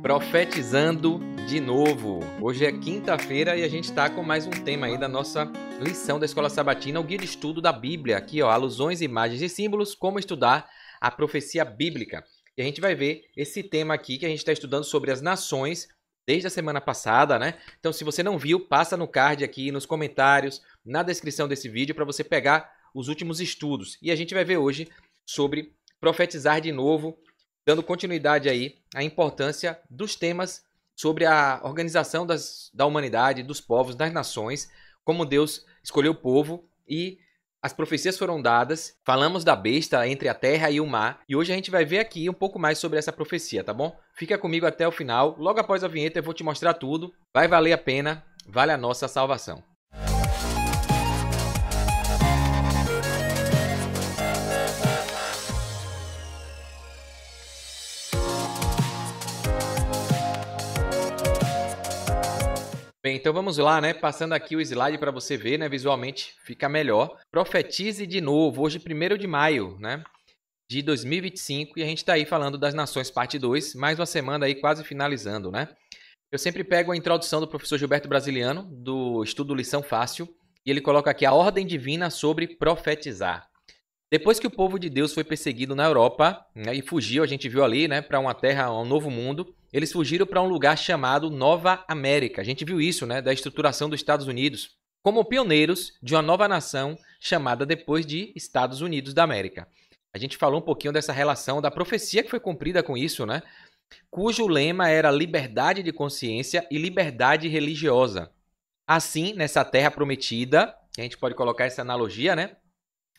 Profetizando de novo. Hoje é quinta-feira e a gente está com mais um tema aí da nossa lição da Escola Sabatina, o Guia de Estudo da Bíblia. Aqui, ó, alusões, imagens e símbolos, como estudar a profecia bíblica. E a gente vai ver esse tema aqui que a gente está estudando sobre as nações desde a semana passada, né? Então, se você não viu, passa no card aqui, nos comentários, na descrição desse vídeo para você pegar os últimos estudos. E a gente vai ver hoje sobre profetizar de novo, dando continuidade aí à importância dos temas sobre a organização da humanidade, dos povos, das nações, como Deus escolheu o povo e as profecias foram dadas. Falamos da besta entre a terra e o mar e hoje a gente vai ver aqui um pouco mais sobre essa profecia, tá bom? Fica comigo até o final, logo após a vinheta eu vou te mostrar tudo, vai valer a pena, vale a nossa salvação. Bem, então vamos lá, né? Passando aqui o slide para você ver, né? Visualmente fica melhor. Profetize de novo, hoje 1º de maio, né? De 2025, e a gente está aí falando das nações parte 2, mais uma semana aí quase finalizando, né? Eu sempre pego a introdução do professor Gilberto Brasiliano, do estudo Lição Fácil, e ele coloca aqui a ordem divina sobre profetizar. Depois que o povo de Deus foi perseguido na Europa, né, e fugiu, a gente viu ali, né, para uma terra, um novo mundo, eles fugiram para um lugar chamado Nova América. A gente viu isso, né, da estruturação dos Estados Unidos, como pioneiros de uma nova nação chamada depois de Estados Unidos da América. A gente falou um pouquinho dessa relação, da profecia que foi cumprida com isso, né, cujo lema era liberdade de consciência e liberdade religiosa. Assim, nessa terra prometida, a gente pode colocar essa analogia, né,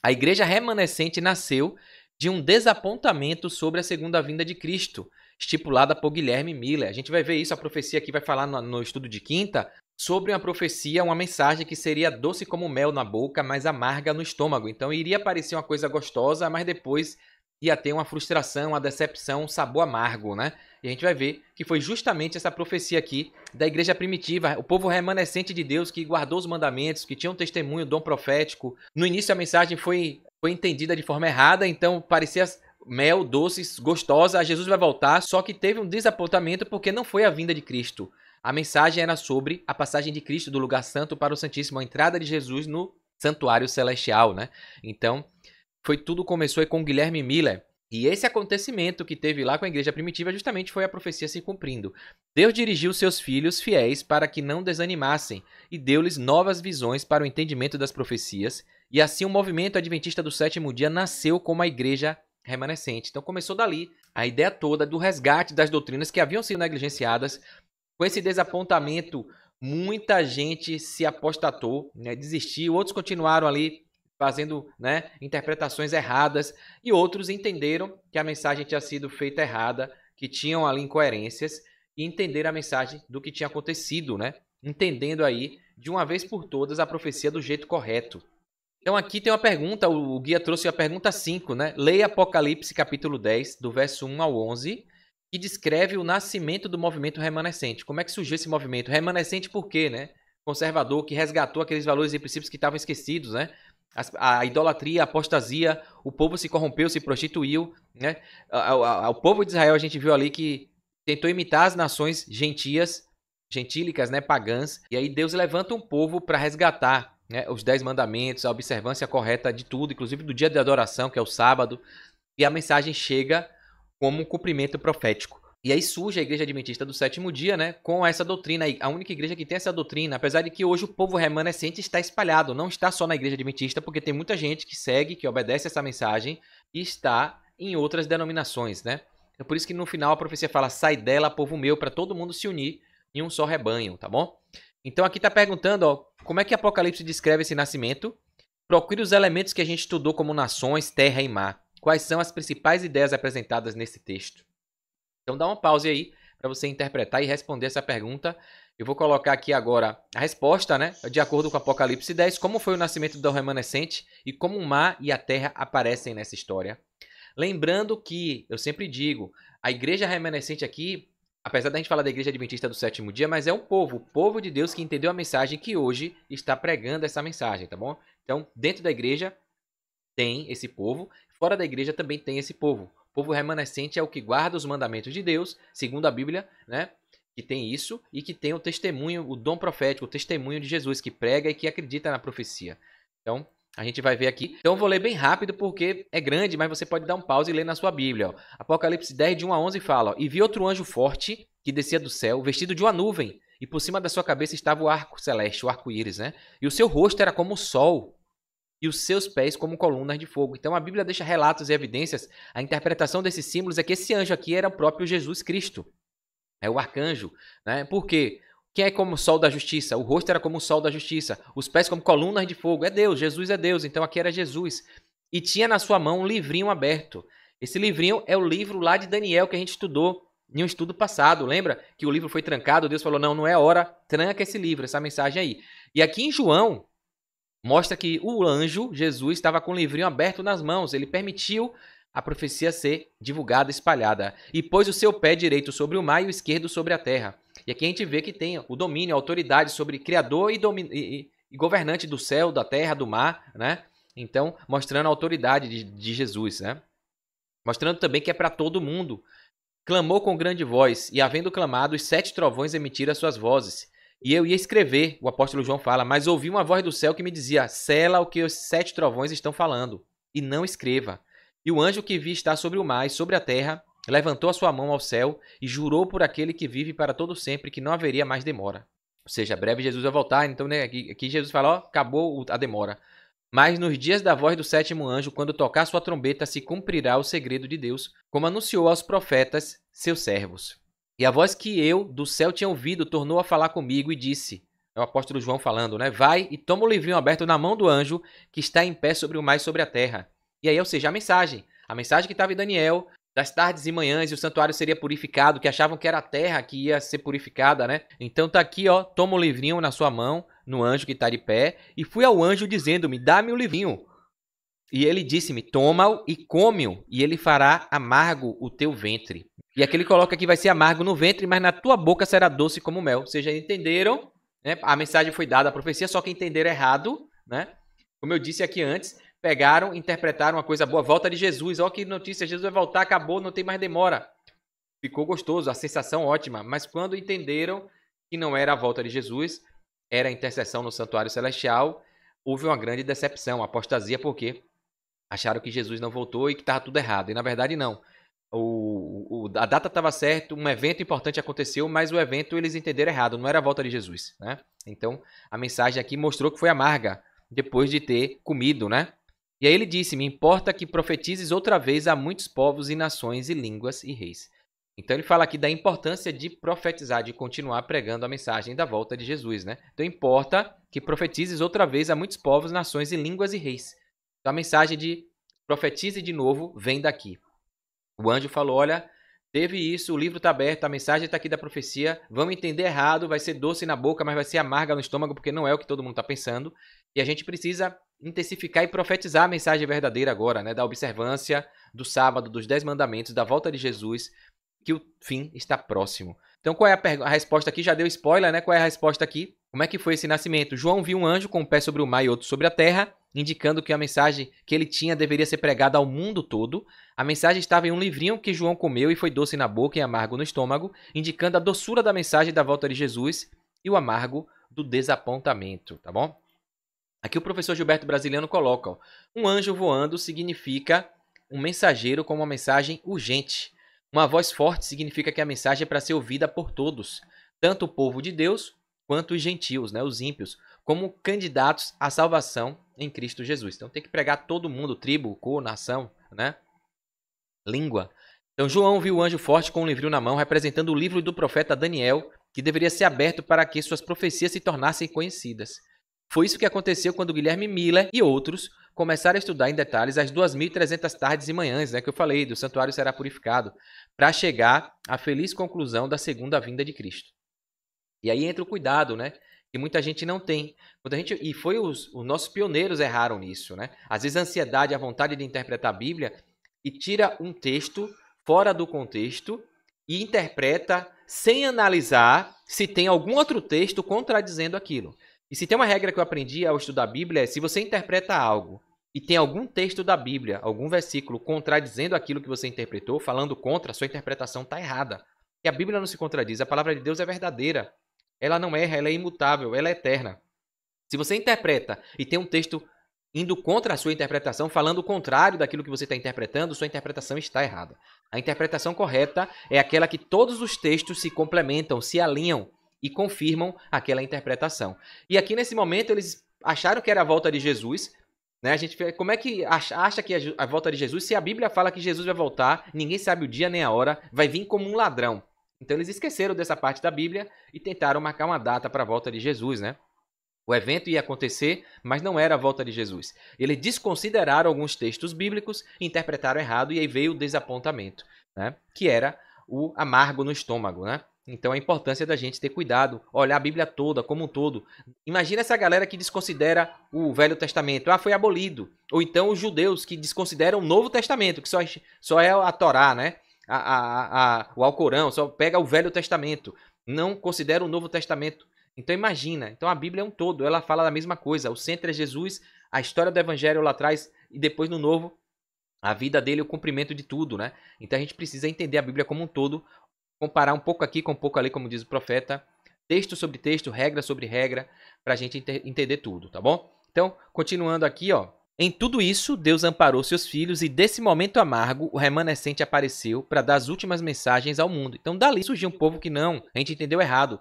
a igreja remanescente nasceu de um desapontamento sobre a segunda vinda de Cristo, estipulada por Guilherme Miller. A gente vai ver isso, a profecia aqui vai falar no estudo de quinta, sobre uma profecia, uma mensagem que seria doce como mel na boca, mas amarga no estômago. Então iria parecer uma coisa gostosa, mas depois ia ter uma frustração, uma decepção, um sabor amargo, né? E a gente vai ver que foi justamente essa profecia aqui da igreja primitiva, o povo remanescente de Deus que guardou os mandamentos, que tinha um testemunho, dom profético. No início a mensagem foi entendida de forma errada, então parecia mel, doces, gostosa, Jesus vai voltar, só que teve um desapontamento porque não foi a vinda de Cristo. A mensagem era sobre a passagem de Cristo do lugar santo para o Santíssimo, a entrada de Jesus no santuário celestial, né? Então, tudo começou aí com Guilherme Miller. E esse acontecimento que teve lá com a igreja primitiva justamente foi a profecia se cumprindo. Deus dirigiu seus filhos fiéis para que não desanimassem e deu-lhes novas visões para o entendimento das profecias. E assim o movimento adventista do sétimo dia nasceu como a igreja remanescente. Então começou dali a ideia toda do resgate das doutrinas que haviam sido negligenciadas. Com esse desapontamento, muita gente se apostatou, né, desistiu, outros continuaram ali fazendo, né, interpretações erradas, e outros entenderam que a mensagem tinha sido feita errada, que tinham ali incoerências, e entenderam a mensagem do que tinha acontecido, né, entendendo aí, de uma vez por todas, a profecia do jeito correto. Então aqui tem uma pergunta, o guia trouxe a pergunta 5, né? Leia Apocalipse capítulo 10, do verso 1 ao 11, que descreve o nascimento do movimento remanescente. Como é que surgiu esse movimento? Remanescente por quê, né? Conservador, que resgatou aqueles valores e princípios que estavam esquecidos, né? A idolatria, a apostasia, o povo se corrompeu, se prostituiu, né? O povo de Israel, a gente viu ali que tentou imitar as nações gentílicas, né, pagãs, e aí Deus levanta um povo para resgatar, né, os 10 mandamentos, a observância correta de tudo, inclusive do dia de adoração, que é o sábado, e a mensagem chega como um cumprimento profético. E aí surge a igreja adventista do sétimo dia, né, com essa doutrina, a única igreja que tem essa doutrina, apesar de que hoje o povo remanescente está espalhado, não está só na igreja adventista, porque tem muita gente que segue, que obedece essa mensagem e está em outras denominações, né? É por isso que no final a profecia fala, sai dela, povo meu, para todo mundo se unir em um só rebanho, tá bom? Então aqui está perguntando, ó, como é que Apocalipse descreve esse nascimento? Procure os elementos que a gente estudou como nações, terra e mar. Quais são as principais ideias apresentadas nesse texto? Então dá uma pausa aí para você interpretar e responder essa pergunta. Eu vou colocar aqui agora a resposta, né? De acordo com Apocalipse 10, como foi o nascimento do remanescente e como o mar e a terra aparecem nessa história. Lembrando que, eu sempre digo, a igreja remanescente aqui, apesar da gente falar da igreja adventista do sétimo dia, mas é o povo de Deus que entendeu a mensagem que hoje está pregando essa mensagem, tá bom? Então, dentro da igreja tem esse povo, fora da igreja também tem esse povo. O povo remanescente é o que guarda os mandamentos de Deus, segundo a Bíblia, né? Que tem isso e que tem o testemunho, o dom profético, o testemunho de Jesus, que prega e que acredita na profecia. Então, a gente vai ver aqui. Então, eu vou ler bem rápido porque é grande, mas você pode dar um pause e ler na sua Bíblia. Ó. Apocalipse 10, de 1 a 11 fala: ó, e vi outro anjo forte que descia do céu, vestido de uma nuvem, e por cima da sua cabeça estava o arco celeste, o arco-íris, né? E o seu rosto era como o sol, e os seus pés como colunas de fogo. Então, a Bíblia deixa relatos e evidências. A interpretação desses símbolos é que esse anjo aqui era o próprio Jesus Cristo. É o arcanjo, né? Por quê? Quem é como o sol da justiça? O rosto era como o sol da justiça. Os pés como colunas de fogo. É Deus, Jesus é Deus. Então aqui era Jesus. E tinha na sua mão um livrinho aberto. Esse livrinho é o livro lá de Daniel que a gente estudou em um estudo passado. Lembra que o livro foi trancado? Deus falou, não é hora. Tranca esse livro, essa mensagem aí. E aqui em João, mostra que o anjo, Jesus, estava com o livrinho aberto nas mãos. Ele permitiu a profecia ser divulgada, espalhada. E pôs o seu pé direito sobre o mar e o esquerdo sobre a terra. E aqui a gente vê que tem o domínio, a autoridade sobre criador e governante do céu, da terra, do mar, né? Então, mostrando a autoridade de Jesus, né? Mostrando também que é para todo mundo. Clamou com grande voz, e havendo clamado, os 7 trovões emitiram as suas vozes. E eu ia escrever, o apóstolo João fala, mas ouvi uma voz do céu que me dizia, sela o que os 7 trovões estão falando, e não escreva. E o anjo que vi estar sobre o mar e sobre a terra, levantou a sua mão ao céu e jurou por aquele que vive para todo sempre que não haveria mais demora. Ou seja, breve Jesus vai voltar, então né, aqui Jesus fala, ó, acabou a demora. Mas nos dias da voz do 7º anjo, quando tocar sua trombeta, se cumprirá o segredo de Deus, como anunciou aos profetas, seus servos. E a voz que eu, do céu, tinha ouvido, tornou a falar comigo e disse, é o apóstolo João falando, né? Vai e toma o livrinho aberto na mão do anjo, que está em pé sobre o mar e sobre a terra. E aí, ou seja, a mensagem que estava em Daniel, das tardes e manhãs, e o santuário seria purificado, que achavam que era a terra que ia ser purificada, né? Então tá aqui, ó, toma o livrinho na sua mão, no anjo que está de pé, e fui ao anjo dizendo-me, dá-me o livrinho. E ele disse-me, toma-o e come-o, e ele fará amargo o teu ventre. E aqui ele coloca que vai ser amargo no ventre, mas na tua boca será doce como mel. Ou seja, entenderam, né? A mensagem foi dada, a profecia, só que entenderam errado, né? Como eu disse aqui antes, pegaram, interpretaram uma coisa boa, volta de Jesus, ó que notícia, Jesus vai voltar, acabou, não tem mais demora. Ficou gostoso, a sensação ótima, mas quando entenderam que não era a volta de Jesus, era a intercessão no santuário celestial, houve uma grande decepção, apostasia, porque acharam que Jesus não voltou e que estava tudo errado, e na verdade não. A data estava certa, um evento importante aconteceu, mas o evento eles entenderam errado, não era a volta de Jesus, né? Então, a mensagem aqui mostrou que foi amarga, depois de ter comido, né? E aí ele disse, me importa que profetizes outra vez a muitos povos e nações e línguas e reis. Então ele fala aqui da importância de profetizar, de continuar pregando a mensagem da volta de Jesus, né? Então importa que profetizes outra vez a muitos povos, nações e línguas e reis. Então a mensagem de profetize de novo vem daqui. O anjo falou, olha, teve isso, o livro está aberto, a mensagem está aqui da profecia, vamos entender errado, vai ser doce na boca, mas vai ser amarga no estômago, porque não é o que todo mundo está pensando. E a gente precisa intensificar e profetizar a mensagem verdadeira agora, né? Da observância do sábado, dos 10 mandamentos, da volta de Jesus, que o fim está próximo. Então qual é a resposta aqui? Já deu spoiler, né? Qual é a resposta aqui? Como é que foi esse nascimento? João viu um anjo com um pé sobre o mar e outro sobre a terra, indicando que a mensagem que ele tinha deveria ser pregada ao mundo todo. A mensagem estava em um livrinho que João comeu e foi doce na boca e amargo no estômago, indicando a doçura da mensagem da volta de Jesus e o amargo do desapontamento, tá bom? Aqui o professor Gilberto Brasiliano coloca, ó, um anjo voando significa um mensageiro com uma mensagem urgente. Uma voz forte significa que a mensagem é para ser ouvida por todos, tanto o povo de Deus quanto os gentios, né, os ímpios, como candidatos à salvação em Cristo Jesus. Então tem que pregar todo mundo, tribo, cor, nação, né? Língua. Então João viu o anjo forte com um livrinho na mão, representando o livro do profeta Daniel, que deveria ser aberto para que suas profecias se tornassem conhecidas. Foi isso que aconteceu quando Guilherme Miller e outros começaram a estudar em detalhes as 2.300 tardes e manhãs, né, que eu falei, do santuário será purificado, para chegar à feliz conclusão da segunda vinda de Cristo. E aí entra o cuidado, né, que muita gente não tem. E os nossos pioneiros erraram nisso, né? Às vezes a ansiedade, a vontade de interpretar a Bíblia e tira um texto fora do contexto e interpreta sem analisar se tem algum outro texto contradizendo aquilo. E se tem uma regra que eu aprendi ao estudar a Bíblia é se você interpreta algo e tem algum texto da Bíblia, algum versículo contradizendo aquilo que você interpretou, falando contra, a sua interpretação está errada. E a Bíblia não se contradiz, a palavra de Deus é verdadeira. Ela não erra, ela é imutável, ela é eterna. Se você interpreta e tem um texto indo contra a sua interpretação, falando o contrário daquilo que você está interpretando, sua interpretação está errada. A interpretação correta é aquela que todos os textos se complementam, se alinham e confirmam aquela interpretação. E aqui nesse momento eles acharam que era a volta de Jesus, né? A gente, como é que acha que é a volta de Jesus? Se a Bíblia fala que Jesus vai voltar, ninguém sabe o dia nem a hora, vai vir como um ladrão. Então eles esqueceram dessa parte da Bíblia e tentaram marcar uma data para a volta de Jesus, né? O evento ia acontecer, mas não era a volta de Jesus. Eles desconsideraram alguns textos bíblicos, interpretaram errado e aí veio o desapontamento, né? Que era o amargo no estômago, né? Então a importância da gente ter cuidado, olhar a Bíblia toda, como um todo. Imagina essa galera que desconsidera o Velho Testamento. Ah, foi abolido. Ou então os judeus que desconsideram o Novo Testamento, que só é a Torá, né? O Alcorão, só pega o Velho Testamento. Não considera o Novo Testamento. Então imagina, então a Bíblia é um todo, ela fala da mesma coisa, o centro é Jesus, a história do Evangelho lá atrás e depois no Novo, a vida dele, o cumprimento de tudo, né? Então a gente precisa entender a Bíblia como um todo, comparar um pouco aqui com um pouco ali, como diz o profeta, texto sobre texto, regra sobre regra, para a gente entender tudo, tá bom? Então, continuando aqui, ó. Em tudo isso, Deus amparou seus filhos e desse momento amargo, o remanescente apareceu para dar as últimas mensagens ao mundo. Então dali surgiu um povo que não, a gente entendeu errado.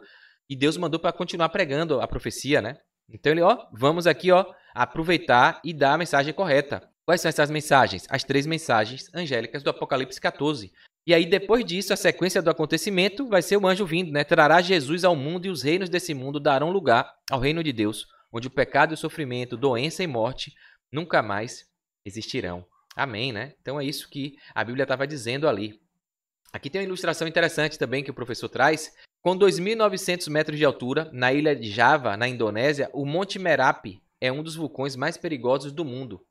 E Deus mandou para continuar pregando a profecia, né? Então ele, vamos aqui, aproveitar e dar a mensagem correta. Quais são essas mensagens? As 3 mensagens angélicas do Apocalipse 14. E aí, depois disso, a sequência do acontecimento vai ser o anjo vindo, né? Trará Jesus ao mundo e os reinos desse mundo darão lugar ao reino de Deus, onde o pecado e o sofrimento, doença e morte nunca mais existirão. Amém, né? Então é isso que a Bíblia estava dizendo ali. Aqui tem uma ilustração interessante também que o professor traz. Com 2.900 metros de altura, na ilha de Java, na Indonésia, o Monte Merapi é um dos vulcões mais perigosos do mundo.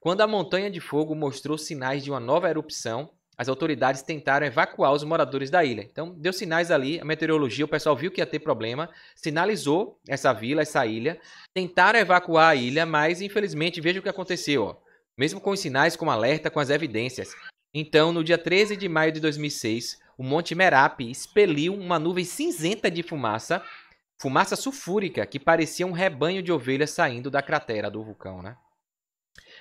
Quando a montanha de fogo mostrou sinais de uma nova erupção, as autoridades tentaram evacuar os moradores da ilha. Então, deu sinais ali, a meteorologia, o pessoal viu que ia ter problema, sinalizou essa vila, essa ilha, tentaram evacuar a ilha, mas infelizmente, veja o que aconteceu, ó. Mesmo com os sinais, com alerta, com as evidências. Então, no dia 13 de maio de 2006, o Monte Merapi expeliu uma nuvem cinzenta de fumaça sulfúrica, que parecia um rebanho de ovelhas saindo da cratera do vulcão, né?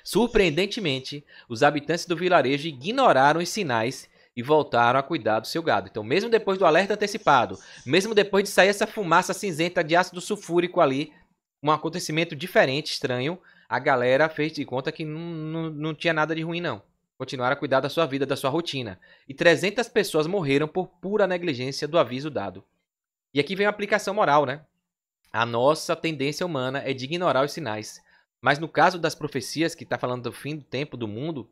Surpreendentemente, os habitantes do vilarejo ignoraram os sinais e voltaram a cuidar do seu gado. Então, mesmo depois do alerta antecipado, mesmo depois de sair essa fumaça cinzenta de ácido sulfúrico ali, um acontecimento diferente, estranho, a galera fez de conta que não tinha nada de ruim, não. Continuaram a cuidar da sua vida, da sua rotina. E 300 pessoas morreram por pura negligência do aviso dado. E aqui vem a aplicação moral, né? A nossa tendência humana é de ignorar os sinais. Mas no caso das profecias, que está falando do fim do tempo do mundo,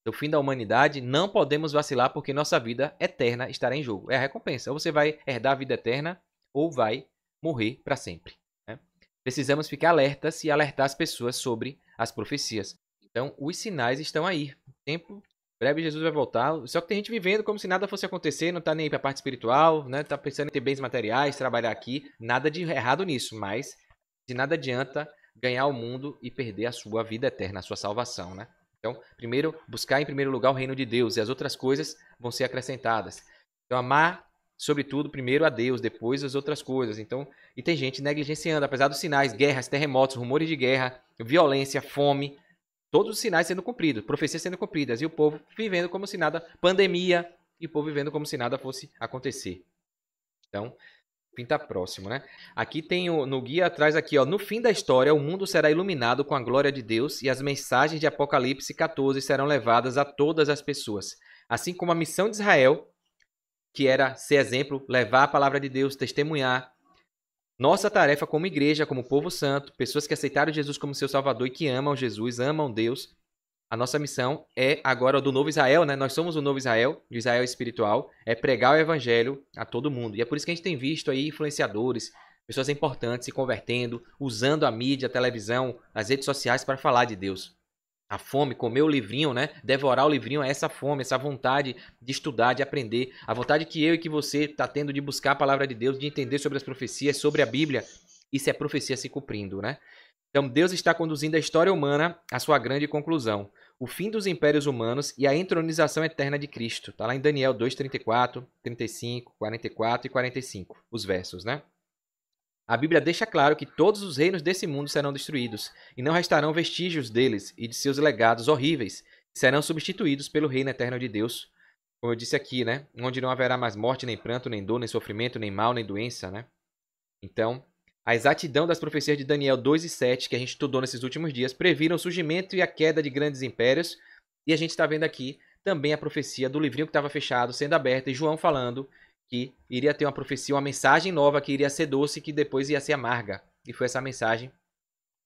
do fim da humanidade, não podemos vacilar porque nossa vida eterna estará em jogo. É a recompensa. Ou você vai herdar a vida eterna ou vai morrer para sempre, né? Precisamos ficar alertas e alertar as pessoas sobre as profecias. Então, os sinais estão aí. Tempo breve Jesus vai voltar. Só que tem gente vivendo como se nada fosse acontecer, não tá nem aí pra parte espiritual, né? Tá pensando em ter bens materiais, trabalhar aqui. Nada de errado nisso, mas de nada adianta ganhar o mundo e perder a sua vida eterna, a sua salvação, né? Então, primeiro, buscar em primeiro lugar o reino de Deus e as outras coisas vão ser acrescentadas. Então, amar, sobretudo, primeiro a Deus, depois as outras coisas. Então, e tem gente negligenciando, apesar dos sinais, guerras, terremotos, rumores de guerra, violência, fome, todos os sinais sendo cumpridos, profecias sendo cumpridas, e o povo vivendo como se nada, pandemia, e o povo vivendo como se nada fosse acontecer. Então, o fim está próximo, né? Aqui tem no guia atrás aqui, ó, no fim da história, o mundo será iluminado com a glória de Deus e as mensagens de Apocalipse 14 serão levadas a todas as pessoas. Assim como a missão de Israel, que era ser exemplo, levar a palavra de Deus, testemunhar. Nossa tarefa como igreja, como povo santo, pessoas que aceitaram Jesus como seu Salvador e que amam Jesus, amam Deus, a nossa missão é agora do novo Israel, né? Nós somos o novo Israel, o Israel espiritual, é pregar o evangelho a todo mundo. E é por isso que a gente tem visto aí influenciadores, pessoas importantes se convertendo, usando a mídia, a televisão, as redes sociais para falar de Deus. A fome, comer o livrinho, né? Devorar o livrinho é essa fome, essa vontade de estudar, de aprender. A vontade que eu e que você está tendo de buscar a palavra de Deus, de entender sobre as profecias, sobre a Bíblia. Isso é profecia se cumprindo, né? Então, Deus está conduzindo a história humana à sua grande conclusão. O fim dos impérios humanos e a entronização eterna de Cristo. Está lá em Daniel 2, 34, 35, 44 e 45, os versos, né? A Bíblia deixa claro que todos os reinos desse mundo serão destruídos, e não restarão vestígios deles e de seus legados horríveis, que serão substituídos pelo reino eterno de Deus. Como eu disse aqui, né? Onde não haverá mais morte, nem pranto, nem dor, nem sofrimento, nem mal, nem doença, né? Então, a exatidão das profecias de Daniel 2 e 7, que a gente estudou nesses últimos dias, previram o surgimento e a queda de grandes impérios. E a gente está vendo aqui também a profecia do livrinho que estava fechado, sendo aberto, e João falando que iria ter uma profecia, uma mensagem nova que iria ser doce e que depois ia ser amarga. E foi essa mensagem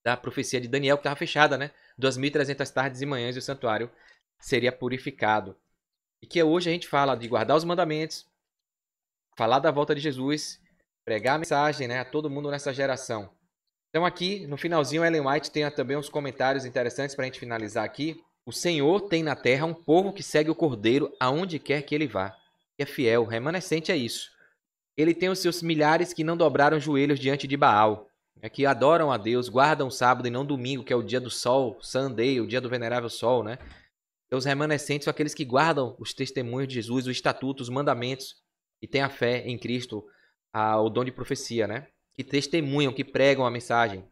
da profecia de Daniel que estava fechada, né? 2.300 tardes e manhãs e o santuário seria purificado. E que hoje a gente fala de guardar os mandamentos, falar da volta de Jesus, pregar a mensagem, né, a todo mundo nessa geração. Então aqui, no finalzinho, Ellen White tem também uns comentários interessantes para a gente finalizar aqui. O Senhor tem na terra um povo que segue o Cordeiro aonde quer que ele vá. Que é fiel, remanescente é isso. Ele tem os seus milhares que não dobraram joelhos diante de Baal, que adoram a Deus, guardam o sábado e não domingo, que é o dia do sol, Sunday, o dia do venerável sol, né? Então, os remanescentes são aqueles que guardam os testemunhos de Jesus, os estatutos, os mandamentos, e têm a fé em Cristo, o dom de profecia, né? Que testemunham, que pregam a mensagem.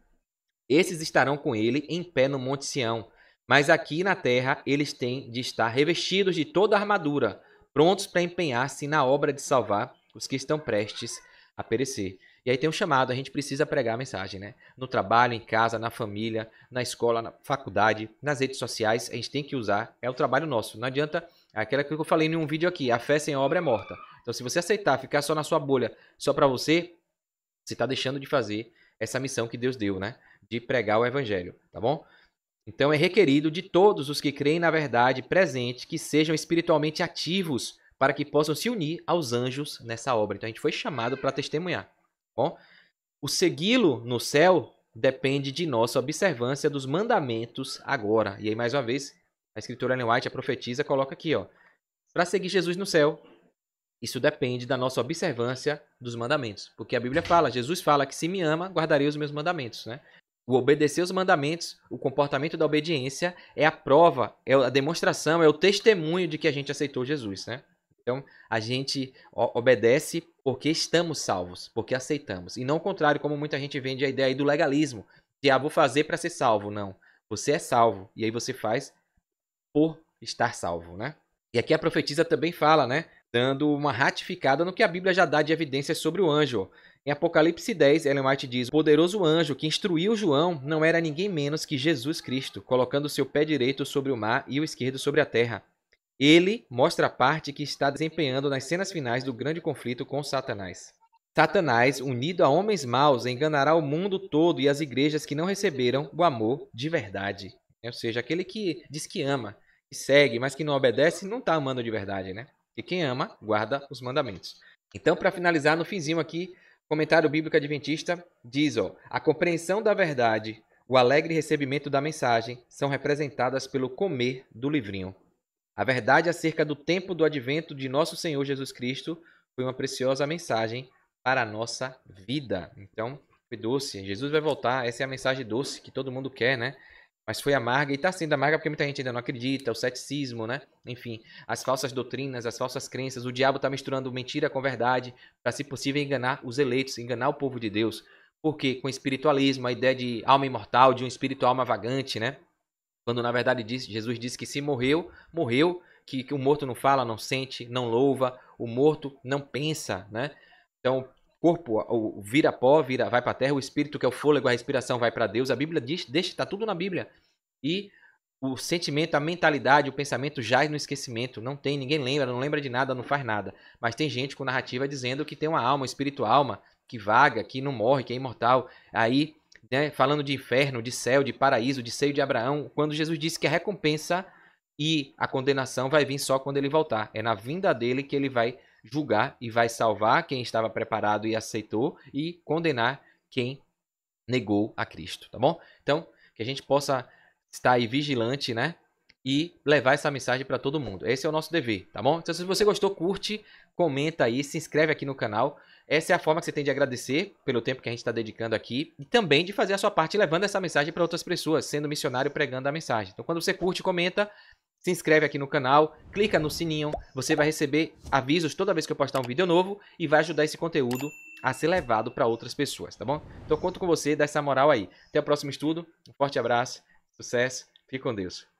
Esses estarão com ele em pé no Monte Sião. Mas aqui na terra eles têm de estar revestidos de toda a armadura, prontos para empenhar-se na obra de salvar os que estão prestes a perecer. E aí tem um chamado, a gente precisa pregar a mensagem, né? No trabalho, em casa, na família, na escola, na faculdade, nas redes sociais, a gente tem que usar, é o trabalho nosso. Não adianta, aquela que eu falei em um vídeo aqui, a fé sem obra é morta. Então se você aceitar ficar só na sua bolha, só para você está deixando de fazer essa missão que Deus deu, né? De pregar o evangelho, tá bom? Então é requerido de todos os que creem na verdade presente que sejam espiritualmente ativos para que possam se unir aos anjos nessa obra. Então a gente foi chamado para testemunhar. Bom, o segui-lo no céu depende de nossa observância dos mandamentos agora. E aí, mais uma vez, a escritora Ellen White, a profetisa, coloca aqui, ó. Para seguir Jesus no céu, isso depende da nossa observância dos mandamentos. Porque a Bíblia fala, Jesus fala que se me ama, guardarei os meus mandamentos, né? O obedecer os mandamentos, o comportamento da obediência é a prova, é a demonstração, é o testemunho de que a gente aceitou Jesus, né? Então, a gente obedece porque estamos salvos, porque aceitamos. E não o contrário, como muita gente vende a ideia aí do legalismo. De, vou fazer para ser salvo. Não. Você é salvo. E aí você faz por estar salvo, né? E aqui a profetisa também fala, né? Dando uma ratificada no que a Bíblia já dá de evidências sobre o anjo. Em Apocalipse 10, Ellen White diz, o poderoso anjo que instruiu João não era ninguém menos que Jesus Cristo, colocando o seu pé direito sobre o mar e o esquerdo sobre a terra. Ele mostra a parte que está desempenhando nas cenas finais do grande conflito com Satanás. Satanás, unido a homens maus, enganará o mundo todo e as igrejas que não receberam o amor de verdade. Ou seja, aquele que diz que ama, que segue, mas que não obedece, não está amando de verdade, né? E quem ama, guarda os mandamentos. Então, para finalizar, no finzinho aqui, comentário bíblico adventista diz, ó, a compreensão da verdade, o alegre recebimento da mensagem são representadas pelo comer do livrinho. A verdade acerca do tempo do advento de nosso Senhor Jesus Cristo foi uma preciosa mensagem para a nossa vida. Então, foi doce. Jesus vai voltar. Essa é a mensagem doce que todo mundo quer, né? Mas foi amarga e está sendo amarga porque muita gente ainda não acredita. O ceticismo, né? Enfim, as falsas doutrinas, as falsas crenças. O diabo está misturando mentira com verdade para, se possível, enganar os eleitos, enganar o povo de Deus. Porque com espiritualismo, a ideia de alma imortal, de um espírito alma vagante, né? Quando na verdade Jesus disse que se morreu, morreu, que o morto não fala, não sente, não louva, o morto não pensa, né? Então, o corpo vira pó, vai para a terra, o espírito, que é o fôlego, a respiração, vai para Deus. A Bíblia diz, está tudo na Bíblia. E o sentimento, a mentalidade, o pensamento jaz no esquecimento. Não tem, ninguém lembra, não lembra de nada, não faz nada. Mas tem gente com narrativa dizendo que tem uma alma, um espírito alma, que vaga, que não morre, que é imortal. Aí, né, falando de inferno, de céu, de paraíso, de seio de Abraão, quando Jesus disse que a recompensa e a condenação vai vir só quando ele voltar. É na vinda dele que ele vai julgar e vai salvar quem estava preparado e aceitou e condenar quem negou a Cristo, tá bom? Então, que a gente possa estar aí vigilante, né? E levar essa mensagem para todo mundo. Esse é o nosso dever, tá bom? Então, se você gostou, curte, comenta aí, se inscreve aqui no canal. essa é a forma que você tem de agradecer pelo tempo que a gente está dedicando aqui e também de fazer a sua parte levando essa mensagem para outras pessoas, sendo missionário pregando a mensagem. Então, quando você curte, comenta, se inscreve aqui no canal, clica no sininho, você vai receber avisos toda vez que eu postar um vídeo novo e vai ajudar esse conteúdo a ser levado para outras pessoas, tá bom? Então, conto com você, dá essa moral aí. Até o próximo estudo, um forte abraço, sucesso, fique com Deus.